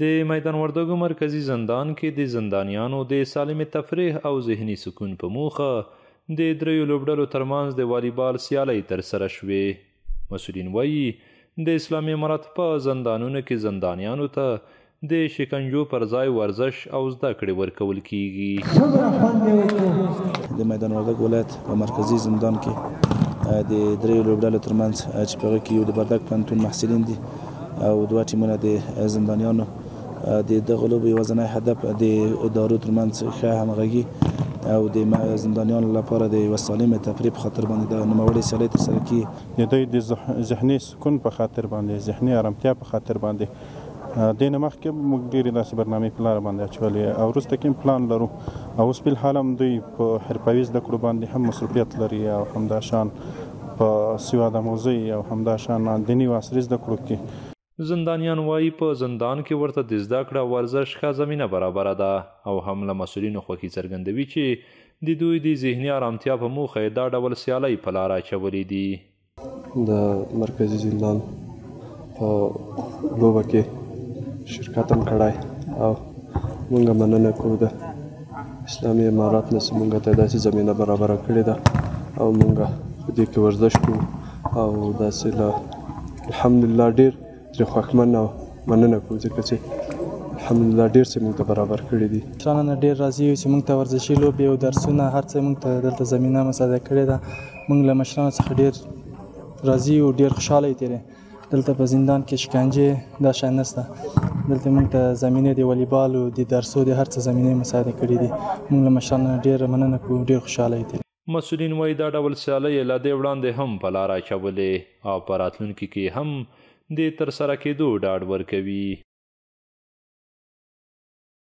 د میدان وردګو مرکزی زندان کې د زندانیانو د سالم تفریح او ذهني سکون په موخه د دریو لوبډلو ترمنځ د والیبال سیالۍ ترسره شوې. مسؤلین وایي د اسلامي امارت په زندانونو کې زندانیانو ته د شکنجو پر ځای ورزش او زده کړې ورکول کیږي. د میدان وردګ ولایت په مرکزی زندان کې د دریو لوبډلو ترمنځ چې په هغه کې یو د وردګ پوهنتون محصلین دي او دوه ټیمونه د زندانیانو د دغه لوبې یوازینی هدف د ادارو ترمنځ ښه همغږي او د زندانیانو لپاره د یوه سالمې تفریح په خاطر باندې د نوموړې سیالۍ ترسره کیږي. د دوی د ذهني سکون په خاطر باندې، ذهني ارامتیا په خاطر باندې دې نه مخکې موږ ډېرې داسې برنامې په لاره باندې اچولې او وروسته کې پلان لرو او اوس فلحال هم دوی په حرفوي زده کړو باندې هم مصروفیت لري او همداشان په سواد آموزۍ او همداشان دیني او عصري زده کړو کې. زندانیان وایي په زندان کې ورته د زده کړه او ورزش ښه زمینه برابره ده او هم له مسؤلینو خوښي څرګندوي چې د دوی د ذهني ارامتیا په موخه یې دا ډول سیالۍ په لاره اچولې دي. د مرکزي زندان په لوبه کې شرکت هم کړی او موږ مننه کوو د اسلامي امارات نه چې موږ ته داسې زمینه برابره کړې ده او موږ په دې کې ورزش کوو او داسې له الحمدلله ډېر ترې خوښمن او مننه کوو ځکه چې الحمدلله ډېر څه موږ ته برابر کړي دي. مشرانو نه ډېر راضي یو چې موږ ته ورزشي لوبې او درسونه هر څه موږ ته دلته زمینه مساعده کړې ده. موږ له مشرانو څخه ډېر راضي او ډېر خوشحاله یو تېری. دلته په زندان کې شکنجې دا شی نشته. دلته موږ ته زمینې د والیبال او د درسو د هر څه زمینې مساعده کړي دي. موږ له مشرانو نه ډېر مننه کوو، ډېر خوشحاله یو تېری. مسؤلین وایي دا ډول سیالۍ له دې وړاندې هم په لاره اچولې او په راتلونکي کې هم د ترسره کېدو ډاډ ورکوي.